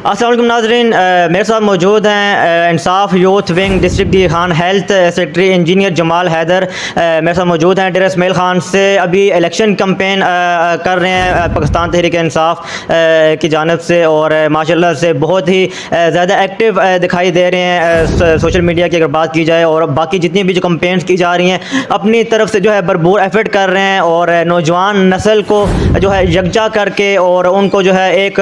अस्सलाम वालेकुम नाज़रीन, मेरे साथ मौजूद हैं Insaf youth wing district D Khan health secretary engineer Jamal Haider मेरे साथ मौजूद हैं। डेरा इस्माइल खान से अभी इलेक्शन कैंपेन कर रहे हैं पाकिस्तान तहरीक इंसाफ की जानिब से, और माशाल्लाह से बहुत ही ज़्यादा एक्टिव दिखाई दे रहे हैं सोशल मीडिया की अगर बात की जाए। और बाकी जितनी भी जो कैंपेन्स की जा रही हैं अपनी तरफ से जो है भरपूर एफर्ट कर रहे हैं, और नौजवान नस्ल को जो है यकजा करके और उनको जो है एक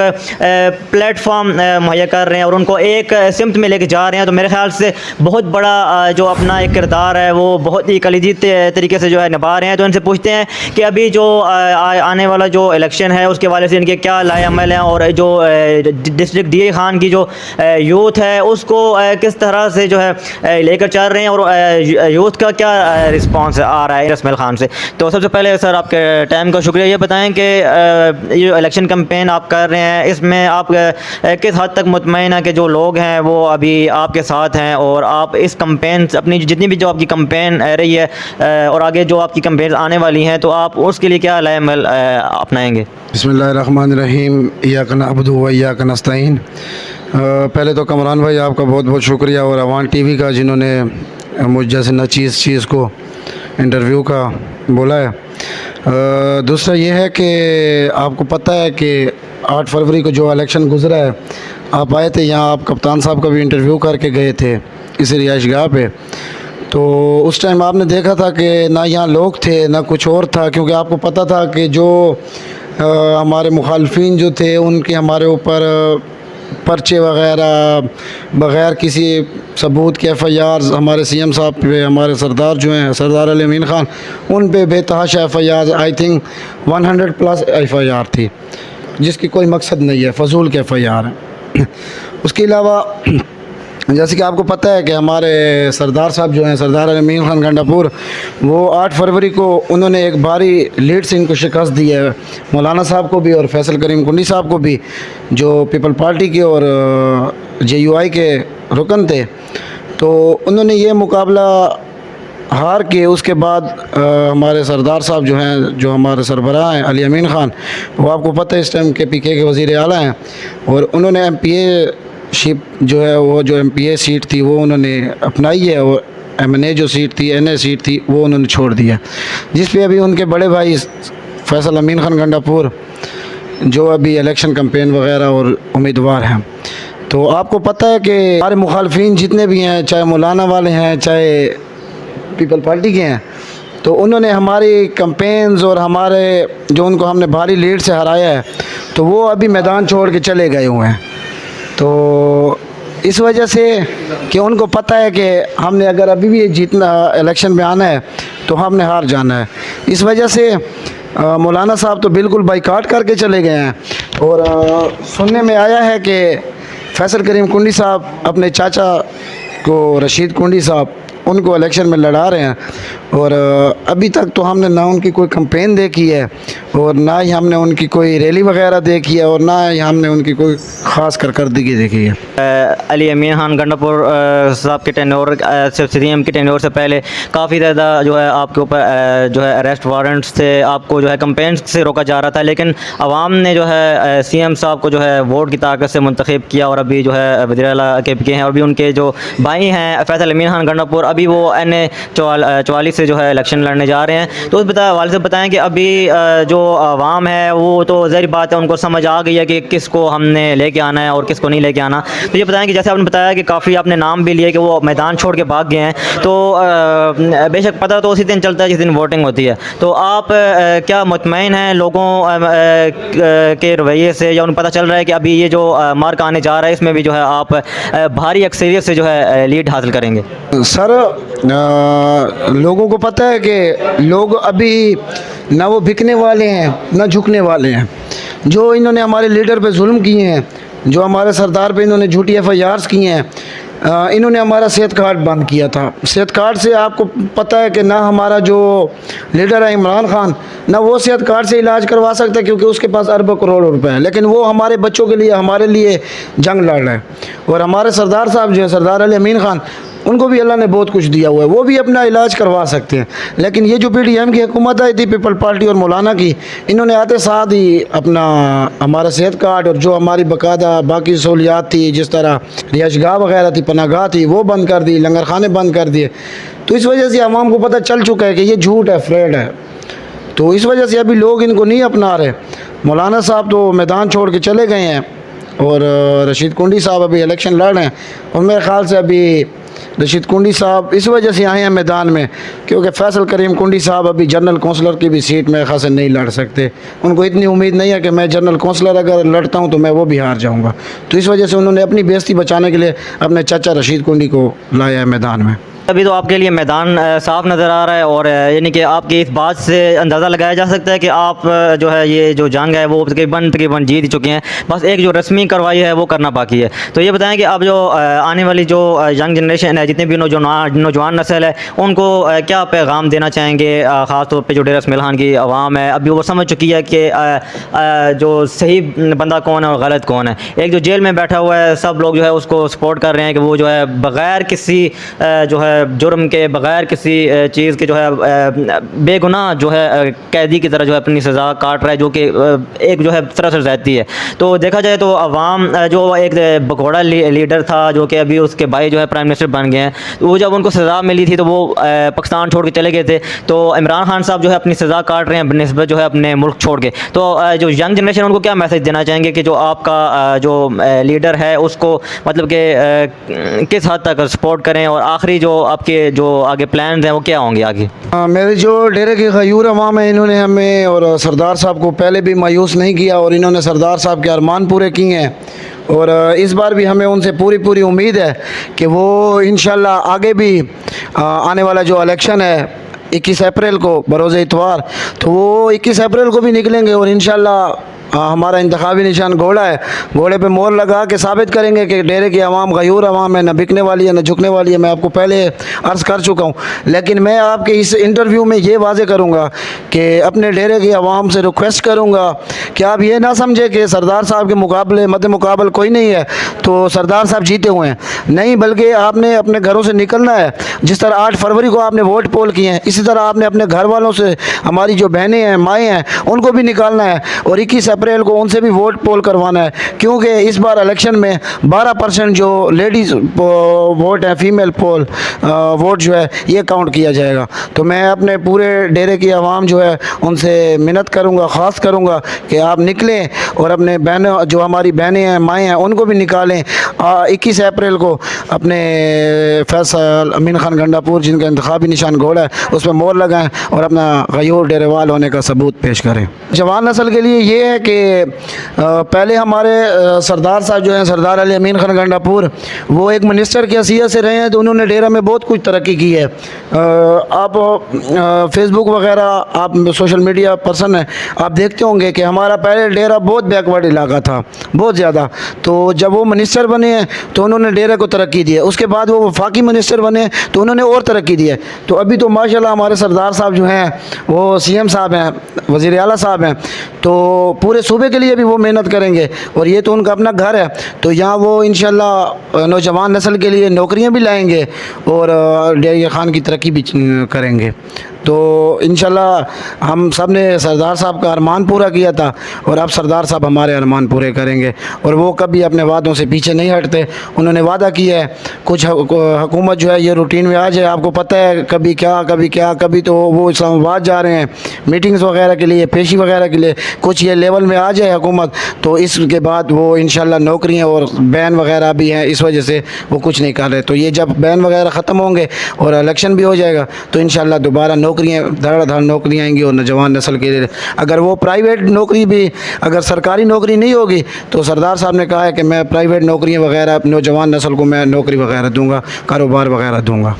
प्लेटफॉर्म मुहैया कर रहे हैं और उनको एक सिमत में लेके जा रहे हैं। तो मेरे ख्याल से बहुत बड़ा जो अपना एक किरदार है वो बहुत ही कलीदी तरीके से जो है निभा रहे हैं। तो इनसे पूछते हैं कि अभी जो आने वाला जो इलेक्शन है उसके वाले से इनके क्या लाए अमल हैं, और जो डिस्ट्रिक्ट डी खान की जो यूथ है उसको किस तरह से जो है लेकर चल रहे हैं, और यूथ का क्या रिस्पॉन्स आ रहा है इस्माइल खान से। तो सबसे पहले सर आपके टाइम का शुक्रिया। ये बताएं कि ये इलेक्शन कैंपेन आप कर रहे हैं इसमें आप किस हद तक मुतमईन है कि जो लोग हैं वो अभी आपके साथ हैं, और आप इस कैंपेन अपनी जितनी भी जो आपकी कैंपेन रही है और आगे जो आपकी कैंपेन आने वाली हैं तो आप उसके लिए क्या अमल अपनाएंगे। बिस्मिल्लाहिर्रहमानिर्रहीम, इय्याका नअबुदु व इय्याका नस्तईन। पहले तो कमरान भाई आपका बहुत बहुत शुक्रिया, और अवान टीवी का जिन्होंने मुझ जैसे नचीज़ चीज़ को इंटरव्यू का बोला है। दूसरा ये है कि आपको पता है कि 8 फरवरी को जो इलेक्शन गुजरा है, आप आए थे यहाँ, आप कप्तान साहब का भी इंटरव्यू करके गए थे इस रिहाइशगाह पे। तो उस टाइम आपने देखा था कि ना यहाँ लोग थे ना कुछ और था, क्योंकि आपको पता था कि जो हमारे मुखालफिन जो थे उनके हमारे ऊपर पर्चे वग़ैरह बग़ैर किसी सबूत के FIR हमारे CM साहब पे, हमारे सरदार जो हैं सरदार अली अमीन ख़ान, उन पे बेतहाशा FIR, आई थिंक 100+ FIR थी, जिसकी कोई मकसद नहीं है, फजूल के FIR हैं। उसके अलावा जैसे कि आपको पता है कि हमारे सरदार साहब जो हैं सरदार अमीन ख़ान गंडापुर, वो 8 फरवरी को उन्होंने एक भारी लीड से इनको शिकस्त दी है, मौलाना साहब को भी और फैसल करीम कुंडी साहब को भी, जो पीपल पार्टी के और JUI के रुकन थे। तो उन्होंने ये मुकाबला हार के उसके बाद हमारे सरदार साहब जो हैं, जो हमारे सरबराह हैं अली अमीन ख़ान, वो आपको पता है इस टाइम KPK के वज़ीर आला हैं, और उन्होंने MPA शिप जो है वो जो MPA सीट थी वो उन्होंने अपनाई है, और MNA जो सीट थी NA सीट थी वो उन्होंने छोड़ दिया, जिस पे अभी उनके बड़े भाई फैसल अमीन ख़ान गंडापुर जो अभी इलेक्शन कैंपेन वगैरह और उम्मीदवार हैं। तो आपको पता है कि हमारे मुखालफिन जितने भी हैं, चाहे मौलाना वाले हैं चाहे पीपल पार्टी के हैं, तो उन्होंने हमारी कैंपेन्स और हमारे जो उनको हमने भारी लीड से हराया है, तो वो अभी मैदान छोड़ के चले गए हुए हैं। तो इस वजह से कि उनको पता है कि हमने अगर अभी भी जीतना इलेक्शन में आना है तो हमने हार जाना है, इस वजह से मौलाना साहब तो बिल्कुल बाइकाट करके चले गए हैं। और सुनने में आया है कि फैसल करीम कुंडी साहब अपने चाचा को रशीद कुंडी साहब उनको इलेक्शन में लड़ा रहे हैं, और अभी तक तो हमने ना उनकी कोई कैंपेन देखी है और ना ही हमने उनकी कोई रैली वगैरह देखी है, और ना ही हमने उनकी कोई ख़ास कारकर्दगी देखी है। अली अमीन ख़ान गंडापुर साहब के टेन्योर CM के टेन्योर से पहले काफ़ी ज़्यादा जो है आपके ऊपर जो है अरेस्ट वारंट्स थे, आपको जो है कैंपेन से रोका जा रहा था, लेकिन आवाम ने जो है CM साहब को जो है वोट की ताकत से मुंतखब किया, और अभी जो है वज़ीर आला KPK हैं, और भी उनके जो भाई हैं फैसल अमीन ख़ान गंडापुर अभी वो NA 44 से जो है इलेक्शन लड़ने जा रहे हैं। तो उस वाले से बताएं कि अभी जो आवाम है वो तो ज़ाहिर बात है उनको समझ आ गई है कि किसको हमने लेके आना है और किसको नहीं लेके आना। तो ये बताएं कि जैसे आपने बताया कि काफ़ी आपने नाम भी लिए कि वो मैदान छोड़ के भाग गए हैं, तो बेशक पता तो उसी दिन चलता है जिस दिन वोटिंग होती है। तो आप क्या मुतमईन हैं लोगों के रवैये से, या उन्हें पता चल रहा है कि अभी ये जो मार्क आने जा रहा है इसमें भी जो है आप भारी अक्सरियत से जो है लीड हासिल करेंगे? सर लोगों को पता है कि लोग अभी ना वो बिकने वाले हैं ना झुकने वाले हैं। जो इन्होंने हमारे लीडर पे जुल्म किए हैं, जो हमारे सरदार पे इन्होंने झूठी FIRs किए हैं, इन्होंने हमारा सेहत कार्ड बंद किया था। सेहत कार्ड से आपको पता है कि ना हमारा जो लीडर है इमरान खान, ना वो सेहत कार्ड से इलाज करवा सकता है क्योंकि उसके पास अरबों करोड़ों रुपए हैं, लेकिन वो हमारे बच्चों के लिए हमारे लिए जंग लड़ रहे हैं। और हमारे सरदार साहब जो है सरदार अली अमीन ख़ान, उनको भी अल्लाह ने बहुत कुछ दिया हुआ है, वो भी अपना इलाज करवा सकते हैं। लेकिन ये जो PDM की हुकूमत आई थी, पीपल पार्टी और मौलाना की, इन्होंने आते साथ ही अपना हमारा सेहत कार्ड और जो हमारी बाकायदा बाकी सहूलियात थी, जिस तरह रिहाइशगाह वगैरह थी, पनागाह थी, वो बंद कर दी, लंगर खाने बंद कर दिए। तो इस वजह से आवाम को पता चल चुका है कि ये झूठ है, फ्रॉड है। तो इस वजह से अभी लोग इनको नहीं अपना रहे। मौलाना साहब तो मैदान छोड़ के चले गए हैं और रशीद कुंडी साहब अभी इलेक्शन लड़ रहे हैं, और मेरे ख़्याल से अभी रशीद कुंडी साहब इस वजह से आए हैं मैदान में क्योंकि फैसल करीम कुंडी साहब अभी जनरल कौंसलर की भी सीट में खास नहीं लड़ सकते। उनको इतनी उम्मीद नहीं है कि मैं जनरल कौंसलर अगर लड़ता हूं तो मैं वो भी हार जाऊंगा। तो इस वजह से उन्होंने अपनी बेइज्जती बचाने के लिए अपने चाचा रशीद कुंडी को लाया है मैदान में। अभी तो आपके लिए मैदान साफ नज़र आ रहा है, और यानी कि आपकी इस बात से अंदाज़ा लगाया जा सकता है कि आप जो है ये जो जंग है वो तकरीबन जीत चुके हैं, बस एक जो रस्मी कार्रवाई है वो करना बाकी है। तो ये बताएं कि अब जो आने वाली जो यंग जनरेशन है, जितने भी नौजवान नस्ल है, उनको क्या पैगाम देना चाहेंगे? ख़ास तौर पर जो डेरा इस्माइल खान की आवाम है, अभी वो समझ चुकी है कि जो सही बंदा कौन है और गलत कौन है। एक जो जेल में बैठा हुआ है, सब लोग जो है उसको सपोर्ट कर रहे हैं कि वो जो है बग़ैर किसी जो है जुर्म के, बग़ैर किसी चीज़ के जो है बेगुनाह जो है कैदी की तरह जो है अपनी सज़ा काट रहा है, जो कि एक जो है सरासर ज़्यादती है। तो देखा जाए तो अवाम जो एक भगोड़ा लीडर था, जो कि अभी उसके भाई जो है प्राइम मिनिस्टर बन गए हैं, तो वो जब उनको सज़ा मिली थी तो वो पाकिस्तान छोड़ के चले गए थे। तो इमरान खान साहब जो है अपनी सज़ा काट रहे हैं बनिस्बत जो है अपने मुल्क छोड़ के। तो जो यंग जनरेशन उनको क्या मैसेज देना चाहेंगे कि जो आपका जो लीडर है उसको मतलब कि किस हद तक सपोर्ट करें, और आखिरी जो आपके जो आगे प्लान्स हैं वो क्या होंगे आगे? मेरे जो डेरे के गयूर अवाम है, इन्होंने हमें और सरदार साहब को पहले भी मायूस नहीं किया, और इन्होंने सरदार साहब के अरमान पूरे किए हैं। और इस बार भी हमें उनसे पूरी उम्मीद है कि वो इंशाल्लाह आगे भी आने वाला जो इलेक्शन है 21 अप्रैल को बरोज़ इतवार, तो वो 21 अप्रैल को भी निकलेंगे और इंशाल्लाह हमारा इंतखाबी निशान घोड़ा है। घोड़े पे मोहर लगा के साबित करेंगे कि डेरे की आवाम गयूर आवाम है, न बिकने वाली है न झुकने वाली है। मैं आपको पहले अर्ज़ कर चुका हूँ, लेकिन मैं आपके इस इंटरव्यू में ये वाज़े करूँगा कि अपने डेरे की आवाम से रिक्वेस्ट करूँगा कि आप ये ना समझे कि सरदार साहब के मुकाबले मद्दे मुकाबल कोई नहीं है तो सरदार साहब जीते हुए हैं, नहीं, बल्कि आपने अपने घरों से निकलना है। जिस तरह 8 फरवरी को आपने वोट पोल किए हैं, इसी तरह आपने अपने घर वालों से, हमारी जो बहनें हैं, माएँ हैं, उनको भी निकालना है, और 21 अप्रैल को उनसे भी वोट पोल करवाना है। क्योंकि इस बार इलेक्शन में 12% जो लेडीज़ वोट है, फीमेल पोल वोट जो है ये काउंट किया जाएगा। तो मैं अपने पूरे डेरे की आवाम जो है उनसे मिन्नत करूँगा, ख़ास करूँगा कि आप निकलें और अपने बहनों, जो हमारी बहनें हैं, माएँ हैं, उनको भी निकालें। 21 अप्रैल को अपने फैसल अमीन खान गंडापुर, जिनका इंतखाबी निशान घोड़ा है, उस पर मोहर लगाएँ और अपना गयूर डेरेवाल होने का सबूत पेश करें। जवान नस्ल के लिए ये है कि पहले हमारे सरदार साहब जो हैं, सरदार अली अमीन खान गंडापुर, वो एक मिनिस्टर की हैसियत से रहे हैं, तो उन्होंने डेरा में बहुत कुछ तरक्की की है। आप फेसबुक वगैरह, आप सोशल मीडिया पर्सन हैं, आप देखते होंगे कि हमारा पहले डेरा बहुत बैकवर्ड इलाका था, बहुत ज़्यादा। तो जब वो मिनिस्टर बने हैं तो उन्होंने डेरे को तरक्की दी है। उसके बाद वो वफाकी मिनिस्टर बने तो उन्होंने और तरक्की दी है। तो अभी तो माशाल्लाह हमारे सरदार साहब जो हैं वो CM साहब हैं, वज़ीर आला साहब हैं, तो पूरे सूबे के लिए भी वो मेहनत करेंगे, और ये तो उनका अपना घर है। तो यहाँ वो इंशाल्लाह नौजवान नस्ल के लिए नौकरियाँ भी लाएंगे और डेरा खान की तरक्की भी करेंगे। तो इंशाल्लाह हम सब ने सरदार साहब का अरमान पूरा किया था, और अब सरदार साहब हमारे अरमान पूरे करेंगे, और वो कभी अपने वादों से पीछे नहीं हटते। उन्होंने वादा किया है, कुछ हुकूमत जो है ये रूटीन में आ जाए, आपको पता है कभी क्या कभी तो वो इस्लामाबाद जा रहे हैं मीटिंग्स वगैरह के लिए, पेशी वगैरह के लिए, कुछ ये लेवल में आ जाए हुकूमत, तो इसके बाद वो इंशाल्लाह नौकरियाँ और बैन वगैरह भी हैं, इस वजह से वो कुछ नहीं कर रहे। तो ये जब बैन वगैरह ख़त्म होंगे और इलेक्शन भी हो जाएगा तो इंशाल्लाह दोबारा नौकरियाँ, धड़ाधड़ नौकरियाँ आएंगी। और नौजवान नस्ल के लिए अगर वो प्राइवेट नौकरी भी, अगर सरकारी नौकरी नहीं होगी, तो सरदार साहब ने कहा है कि मैं प्राइवेट नौकरियाँ वगैरह नौजवान नस्ल को मैं नौकरी वगैरह दूँगा, कारोबार वगैरह दूँगा।